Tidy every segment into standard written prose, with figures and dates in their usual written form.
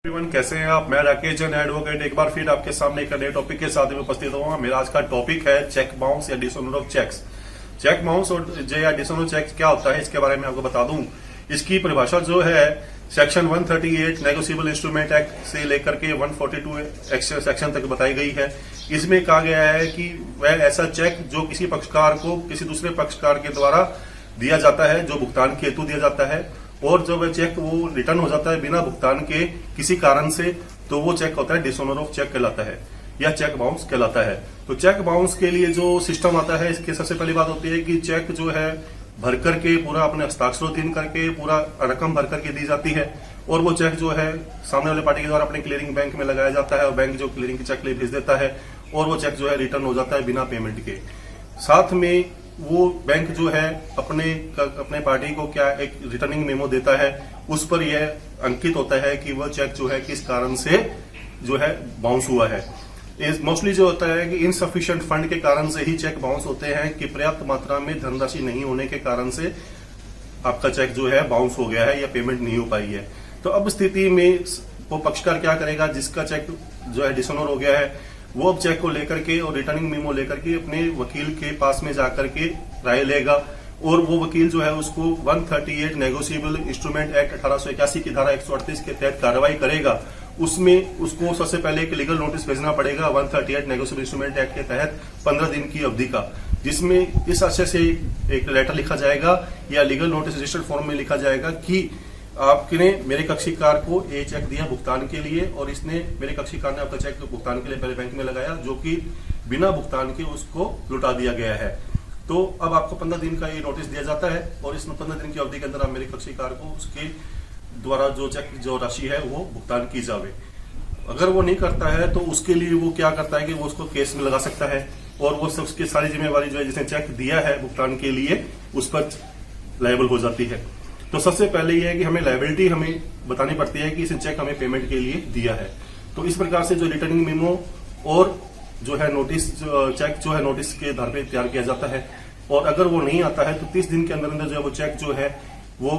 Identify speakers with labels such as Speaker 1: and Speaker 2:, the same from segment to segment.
Speaker 1: Everyone, कैसे हैं आप। मैं राकेश जैन एडवोकेट एक बार फिर आपके सामने एक नए टॉपिक के साथ में उपस्थित हुआ। मेरा आज का टॉपिक है चेक बाउंस या dishonour of cheques. Cheque bounce और या डिसऑनर चेक क्या होता है इसके बारे में आपको बता दूं। इसकी परिभाषा जो है सेक्शन 138 नेगोशिएबल इंस्ट्रूमेंट एक्ट से लेकर के 142 सेक्शन तक बताई गई है। इसमें कहा गया है कि वह ऐसा चेक जो किसी पक्षकार को किसी दूसरे पक्षकार के द्वारा दिया जाता है, जो भुगतान के हेतु दिया जाता है, और जब वह चेक वो रिटर्न हो जाता है बिना भुगतान के किसी कारण से, तो वो चेक होता है डिसऑनर ऑफ चेक कहलाता है या चेक बाउंस कहलाता है। तो चेक बाउंस के लिए जो सिस्टम आता है, इसकी सबसे पहली बात होती है कि चेक जो है भर करके पूरा अपने हस्ताक्षरोत्तीर्ण करके पूरा रकम भर करके दी जाती है, और वो चेक जो है सामने वाले पार्टी के द्वारा अपने क्लियरिंग बैंक में लगाया जाता है, और बैंक जो क्लियरिंग की चेक भेज देता है, और वो चेक जो है रिटर्न हो जाता है बिना पेमेंट के। साथ में वो बैंक जो है अपने पार्टी को क्या एक रिटर्निंग मेमो देता है, उस पर यह अंकित होता है कि वह चेक जो है किस कारण से जो है बाउंस हुआ है। मोस्टली जो होता है कि इनसफिशिएंट फंड के कारण से ही चेक बाउंस होते हैं, कि पर्याप्त मात्रा में धनराशि नहीं होने के कारण से आपका चेक जो है बाउंस हो गया है या पेमेंट नहीं हो पाई है। तो अब स्थिति में वो पक्षकार क्या करेगा, जिसका चेक जो है डिसऑनर हो गया है, वो अब चेक को लेकर के और रिटर्निंग मेमो लेकर के अपने वकील के पास में जाकर के राय लेगा, और वो वकील जो है उसको 138 नेगोशिएबल इंस्ट्रूमेंट एक्ट 1881 की धारा 138 के तहत कार्रवाई करेगा। उसमें उसको सबसे पहले एक लीगल नोटिस भेजना पड़ेगा 138 नेगोशिएबल इंस्ट्रूमेंट एक्ट के तहत 15 दिन की अवधि का, जिसमें इस आशय से एक लेटर लिखा जाएगा या लीगल नोटिस रजिस्टर्ड फॉर्म में लिखा जाएगा कि आपने मेरे कक्षीकार को ये चेक दिया भुगतान के लिए, और इसने मेरे कक्षीकार ने आपका चेक भुगतान के लिए पहले बैंक में लगाया, जो कि बिना भुगतान के उसको लुटा दिया गया है। तो अब आपको 15 दिन का ये नोटिस दिया जाता है, और इस 15 दिन की अवधि के अंदर आप मेरे कक्षीकार को उसके द्वारा जो चेक जो राशि है वो भुगतान की जावे। अगर वो नहीं करता है तो उसके लिए वो क्या करता है कि वो उसको केस में लगा सकता है, और वो उसकी सारी जिम्मेवारी जो है जिसने चेक दिया है भुगतान के लिए उस पर लायबल हो जाती है। तो सबसे पहले ये है कि हमें लायबिलिटी हमें बतानी पड़ती है कि इस चेक हमें पेमेंट के लिए दिया है। तो इस प्रकार से जो रिटर्निंग मेमो और जो है नोटिस चेक जो है नोटिस के आधार पर तैयार किया जाता है, और अगर वो नहीं आता है तो 30 दिन के अंदर अंदर जो है वो चेक जो है वो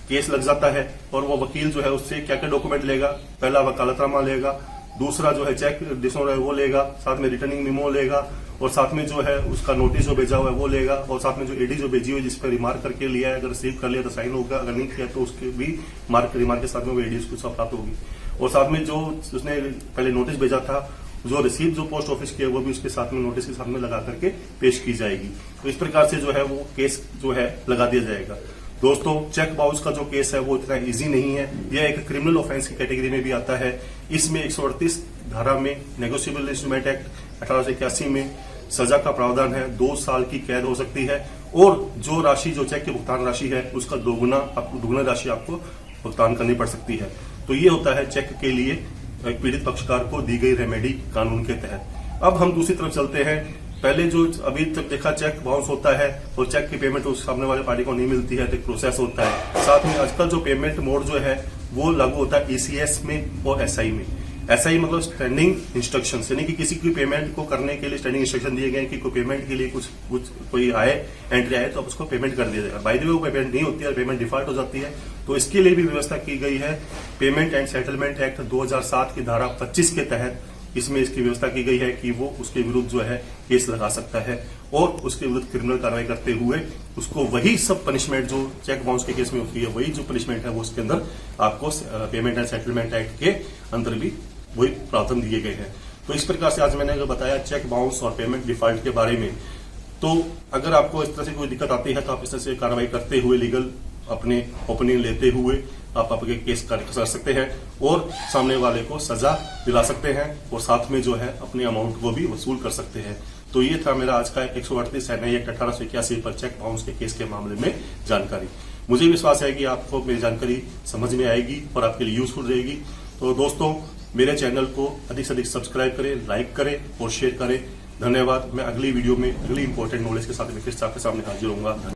Speaker 1: केस लग जाता है, और वो वकील जो है उससे क्या क्या डॉक्यूमेंट लेगा। पहला वकालतनामा लेगा, दूसरा जो है चेक डिसऑनर है वो लेगा, साथ में रिटर्निंग मेमो लेगा, और साथ में जो है उसका नोटिस जो भेजा हुआ है वो लेगा, और साथ में जो एडी जो भेजी हुई जिस पर रिमार्क करके लिया है, अगर रिसीव कर लिया तो साइन होगा, अगर नहीं किया तो उसके भी रिमार्क के साथ में वो एडी उसको प्राप्त होगी। और साथ में जो उसने पहले नोटिस भेजा था, जो रिसीव जो पोस्ट ऑफिस की है वो भी उसके साथ में नोटिस के साथ में लगा करके पेश की जाएगी। तो इस प्रकार से जो है वो केस जो है लगा दिया जाएगा। दोस्तों, चेक बाउंस का जो केस है वो इतना इजी नहीं है, यह एक क्रिमिनल ऑफेंस की कैटेगरी में भी आता है। इसमें 138 धारा में नेगोशिएबल इंस्ट्रूमेंट एक्ट 1881 में सजा का प्रावधान है, 2 साल की कैद हो सकती है, और जो राशि जो चेक की भुगतान राशि है उसका दुगुना राशि आपको भुगतान करनी पड़ सकती है। तो ये होता है चेक के लिए एक पीड़ित पक्षकार को दी गई रेमेडी कानून के तहत। अब हम दूसरी तरफ चलते हैं। पहले जो अभी तक देखा चेक बाउंस होता है और चेक की पेमेंट उस सामने वाले पार्टी को नहीं मिलती है, तो एक प्रोसेस होता है। साथ में आजकल जो पेमेंट मोड जो है वो लागू होता है ईसीएस में और एसआई में। एसआई मतलब स्टैंडिंग इंस्ट्रक्शंस, यानी कि किसी की पेमेंट को करने के लिए स्टैंडिंग इंस्ट्रक्शन दिए गए कि कोई पेमेंट के लिए कुछ कोई आए एंट्री आए तो आप उसको पेमेंट कर दिया जाएगा। बाय द वे वो पेमेंट नहीं होती है, पेमेंट डिफॉल्ट हो जाती है, तो इसके लिए भी व्यवस्था की गई है। पेमेंट एंड सेटलमेंट एक्ट 2007 की धारा 25 के तहत इसमें इसकी व्यवस्था की गई है कि वो उसके विरुद्ध जो है केस लगा सकता है, और उसके विरुद्ध क्रिमिनल कार्रवाई करते हुए उसको वही सब पनिशमेंट जो चेक बाउंस के केस में होती है, वही जो पनिशमेंट है वो उसके अंदर आपको पेमेंट एंड सेटलमेंट एक्ट के अंदर भी वही प्रावधान दिए गए हैं। तो इस प्रकार से आज मैंने बताया चेक बाउंस और पेमेंट डिफॉल्ट के बारे में। तो अगर आपको इस तरह से कोई दिक्कत आती है तो आप इस तरह से कार्रवाई करते हुए लीगल अपने ओपिनियन लेते हुए आप आपके केस कर सकते हैं, और सामने वाले को सजा दिला सकते हैं, और साथ में जो है अपने अमाउंट को भी वसूल कर सकते हैं। तो ये था मेरा आज का 138 NI एक्ट 1881 पर चेक बाउंस के केस के मामले में जानकारी। मुझे विश्वास है कि आपको मेरी जानकारी समझ में आएगी और आपके लिए यूजफुल रहेगी। तो दोस्तों, मेरे चैनल को अधिक से अधिक सब्सक्राइब करें, लाइक करें और शेयर करें। धन्यवाद। मैं अगली वीडियो में अगली इंपॉर्टेंट नॉलेज के साथ फिर से आपके सामने हाजिर होऊंगा।